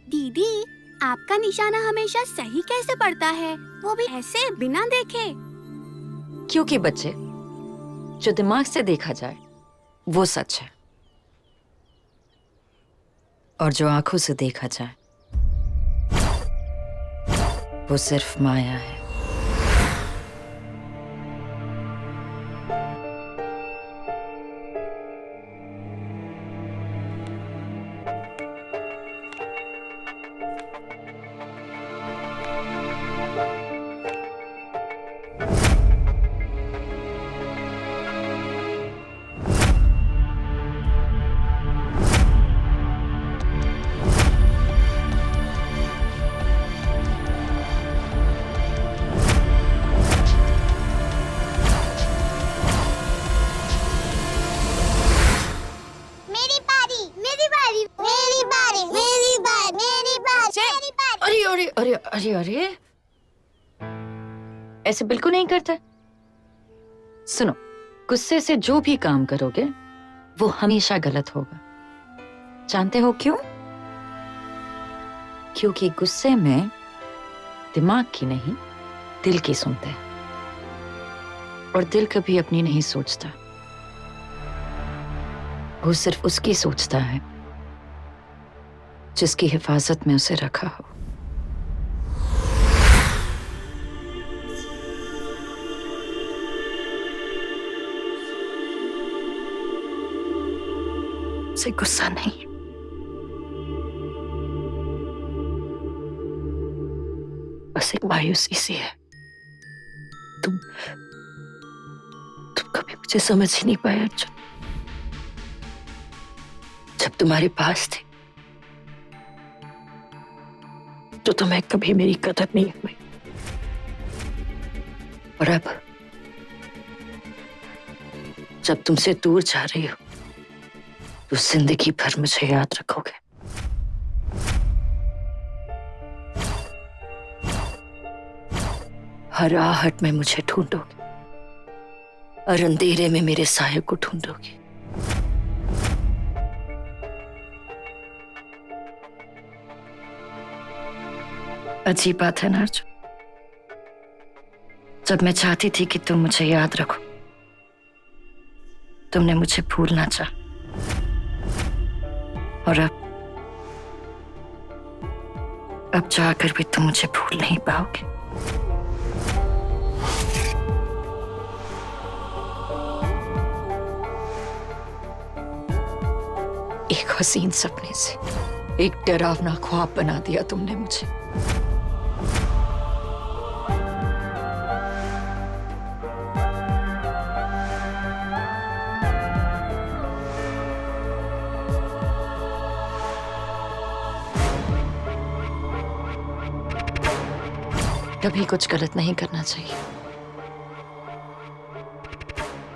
दीदी, आपका निशाना हमेशा सही कैसे पड़ता है, वो भी ऐसे बिना देखे? क्योंकि बच्चे, जो दिमाग से देखा जाए वो सच है, और जो आंखों से देखा जाए वो सिर्फ माया है। अरे अरे अरे, ऐसे बिल्कुल नहीं करते। सुनो, गुस्से से जो भी काम करोगे वो हमेशा गलत होगा। जानते हो क्यों? क्योंकि गुस्से में दिमाग की नहीं, दिल की सुनते हैं, और दिल कभी अपनी नहीं सोचता, वो सिर्फ उसकी सोचता है जिसकी हिफाजत में उसे रखा हो। से गुस्सा नहीं, बस एक मायूसी सी है। तुम कभी मुझे समझ ही नहीं पाए अर्जुन। जब तुम्हारे पास थी तो तुम्हें कभी मेरी कदर नहीं हुई, और अब जब तुमसे दूर जा रही हो तो जिंदगी भर मुझे याद रखोगे। हर आहट में मुझे ढूंढोगे, और अंधेरे में मेरे साये को ढूंढोगे। अजीब बात है ना अर्जुन, जब मैं चाहती थी कि तुम मुझे याद रखो, तुमने मुझे भूलना चाहा, और अब चाहकर भी तुम मुझे भूल नहीं पाओगे। हसीन सपने से एक डरावना ख्वाब बना दिया तुमने मुझे। कभी कुछ गलत नहीं करना चाहिए,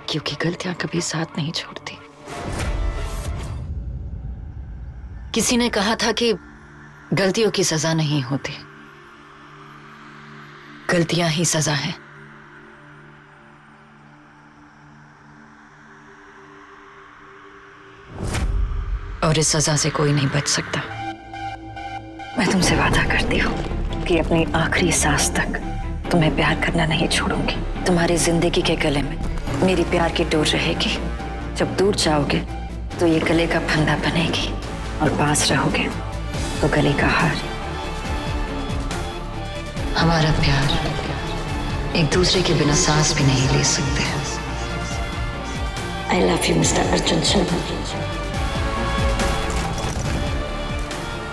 क्योंकि गलतियां कभी साथ नहीं छोड़ती। किसी ने कहा था कि गलतियों की सजा नहीं होती, गलतियां ही सजा है। और इस सजा से कोई नहीं बच सकता। मैं तुमसे वादा करती हूँ कि अपनी आखिरी सांस तक तुम्हें प्यार करना नहीं छोड़ूंगी। तुम्हारी जिंदगी के गले में मेरी प्यार की डोर रहेगी। जब दूर जाओगे तो ये गले का फंदा बनेगी, और पास रहोगे तो गले का हार। हमारा प्यार एक दूसरे के बिना सांस भी नहीं ले सकते। I love you mister Arjun Sharma.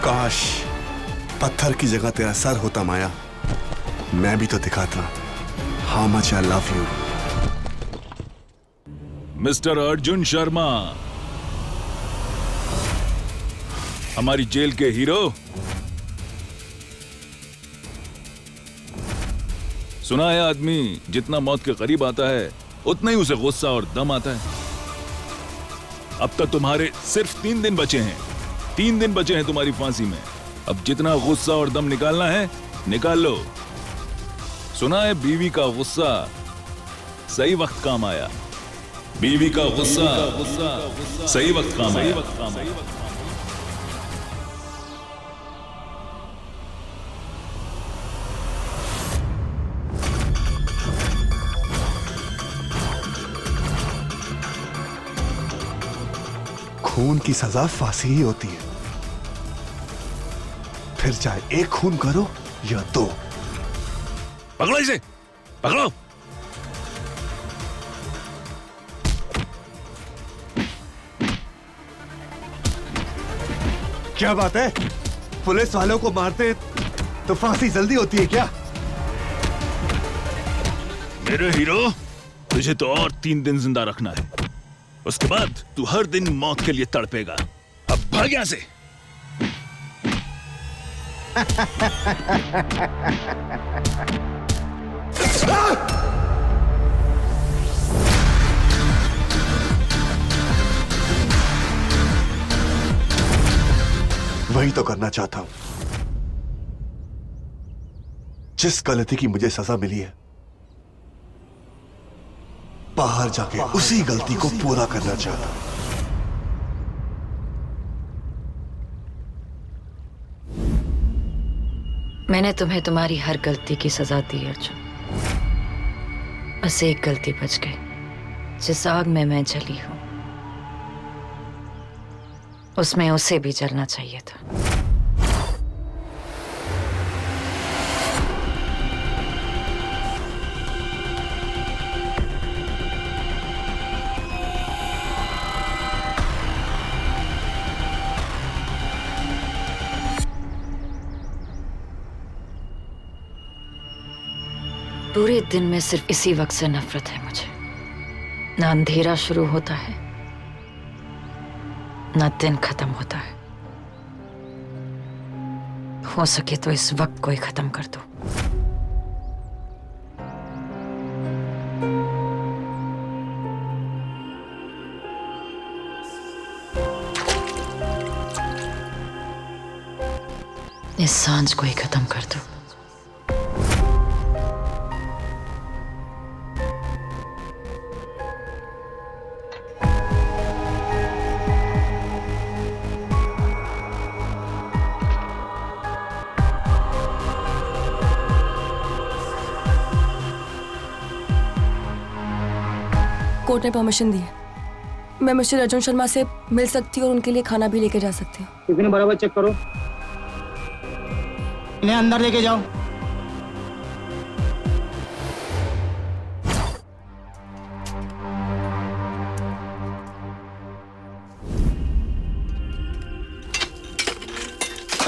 काश पत्थर की जगह तेरा सर होता माया, मैं भी तो दिखाता how much I love you. Mister Arjun Sharma, हमारी जेल के हीरो। सुना है आदमी जितना मौत के करीब आता है उतना ही उसे गुस्सा और दम आता है। अब तक तुम्हारे सिर्फ 3 दिन बचे हैं। 3 दिन बचे हैं तुम्हारी फांसी में। अब जितना गुस्सा और दम निकालना है निकाल लो। सुना है बीवी का गुस्सा सही वक्त काम आया। बीवी का गुस्सा सही वक्त काम आया। खून की सजा फांसी ही होती है, फिर चाहे एक खून करो या 2। पकड़ो इसे, पकड़ो। क्या बात है, पुलिस वालों को मारते तो फांसी जल्दी होती है क्या? मेरे हीरो, तुझे तो और 3 दिन जिंदा रखना है। उसके बाद तू हर दिन मौत के लिए तड़पेगा। अब भाग यहां से। वही तो करना चाहता हूं। जिस गलती की मुझे सजा मिली है, बाहर जाके उसी गलती को पूरा करना चाहता हूं। मैंने तुम्हें तुम्हारी हर गलती की सजा दी अर्जुन। बस एक गलती बच गई। जिस आग में मैं जली हूं उसमें उसे भी जलना चाहिए था। पूरे दिन में सिर्फ इसी वक्त से नफरत है मुझे। ना अंधेरा शुरू होता है ना दिन खत्म होता है। हो सके तो इस वक्त को ही खत्म कर दो। इस सांझ को ही खत्म कर दो। कोर्ट ने परमिशन दी है। मैं मिस्टर अर्जुन शर्मा से मिल सकती हूँ और उनके लिए खाना भी लेके जा सकती हूँ। टिफिन बराबर चेक करो, इन्हें अंदर लेके जाओ।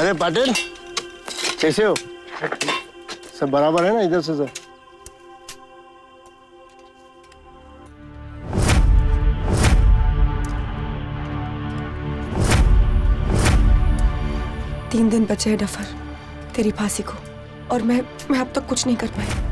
अरे पाटिल, कैसे हो? सब बराबर है ना इधर से सब? तीन दिन बचे हैं डफर तेरी फांसी को, और मैं अब तक कुछ नहीं कर पाई।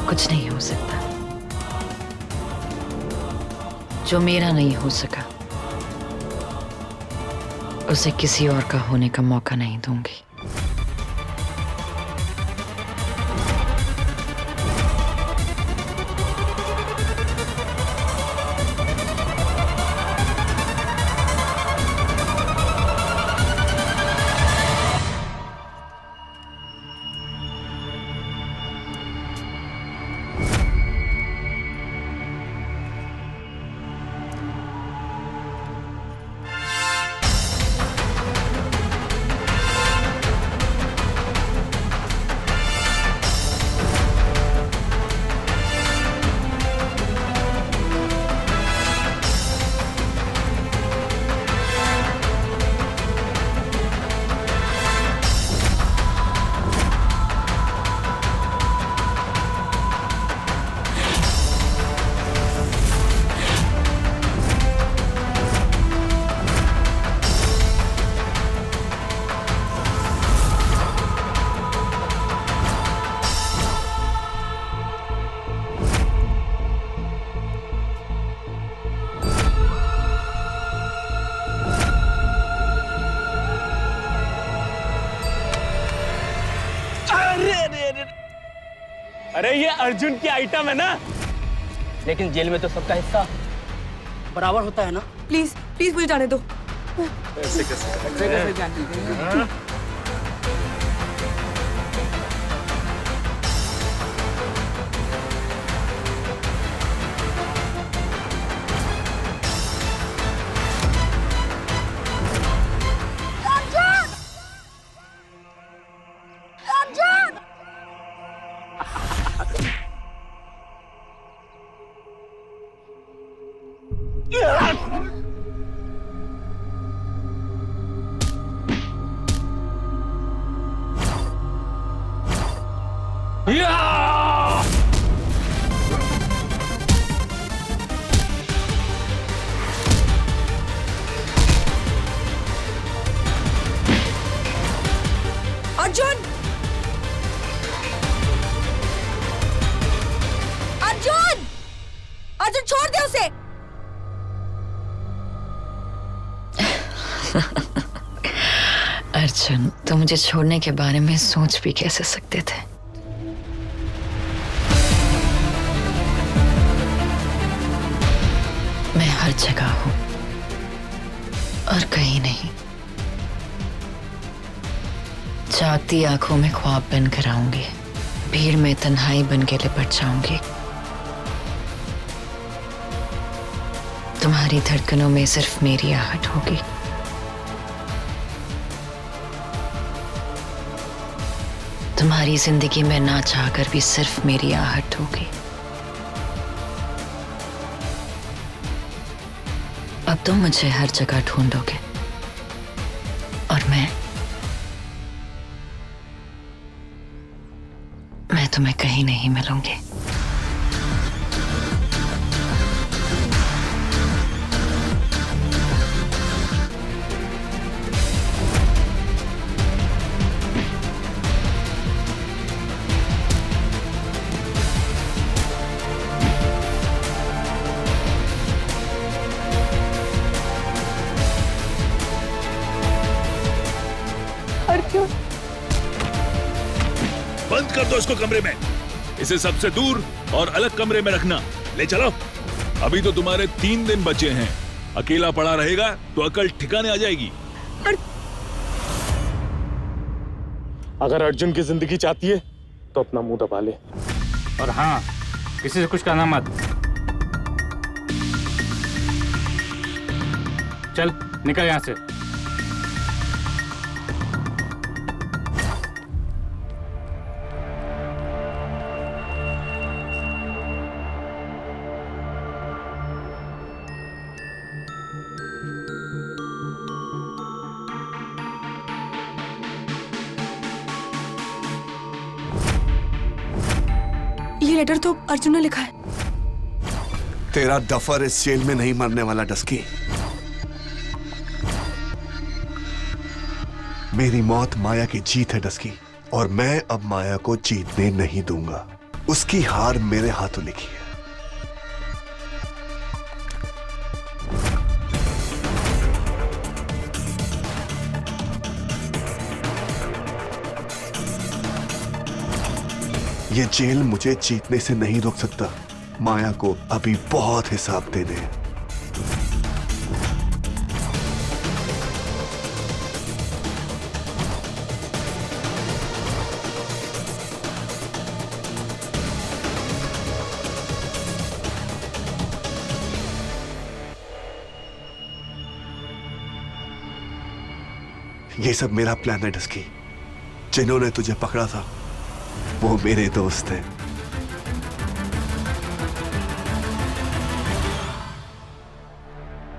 कुछ नहीं हो सकता जो मेरा नहीं हो सका, उसे किसी और का होने का मौका नहीं दूंगी। अरे ये अर्जुन की आइटम है ना, लेकिन जेल में तो सबका हिस्सा बराबर होता है ना। प्लीज प्लीज मुझे जाने दो। ऐसे कैसे? अर्जुन! अर्जुन! अर्जुन छोड़ दे उसे! अर्जुन, तुम मुझे छोड़ने के बारे में सोच भी कैसे सकते थे? मैं हर जगह हूं और कहीं नहीं। जागती आंखों में ख्वाब बनकर आऊंगी, भीड़ में तन्हाई बन के लिपट जाऊंगी। तुम्हारी धड़कनों में सिर्फ मेरी आहट होगी। तुम्हारी जिंदगी में ना चाहकर भी सिर्फ मेरी आहट होगी। अब तुम मुझे हर जगह ढूंढोगे और मैं तुम्हें कहीं नहीं मिलूंगी। बंद कर दो इसको कमरे में। इसे सबसे दूर और अलग कमरे में रखना। ले चलो। अभी तो तुम्हारे 3 दिन बचे हैं। अकेला पड़ा रहेगा तो अकल ठिकाने आ जाएगी। अगर अर्जुन की जिंदगी चाहती है तो अपना मुंह दबा ले। और हाँ, किसी से कुछ कहना मत। चल निकल यहाँ से। ये लेटर तो अर्जुन ने लिखा है। तेरा डफर इस जेल में नहीं मरने वाला डस्की। मेरी मौत माया की जीत है डस्की, और मैं अब माया को जीतने नहीं दूंगा। उसकी हार मेरे हाथों लिखी है। ये जेल मुझे जीतने से नहीं रोक सकता। माया को अभी बहुत हिसाब देने हैं। ये सब मेरा प्लान है डस्की। जिन्होंने तुझे पकड़ा था वो मेरे दोस्त हैं।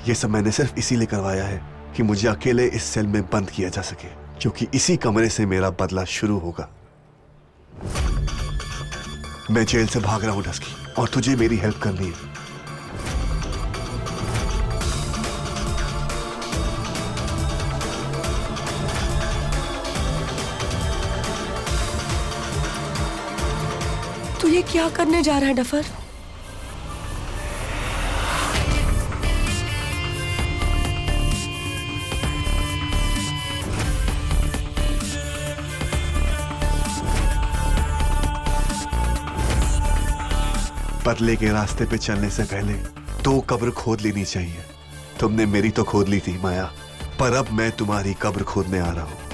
ये सब मैंने सिर्फ इसीलिए करवाया है कि मुझे अकेले इस सेल में बंद किया जा सके, क्योंकि इसी कमरे से मेरा बदला शुरू होगा। मैं जेल से भाग रहा हूं डस्की, और तुझे मेरी हेल्प करनी है। तो ये क्या करने जा रहा है डफर? बदले के रास्ते पे चलने से पहले 2 कब्र खोद लेनी चाहिए। तुमने मेरी तो खोद ली थी माया, पर अब मैं तुम्हारी कब्र खोदने आ रहा हूं।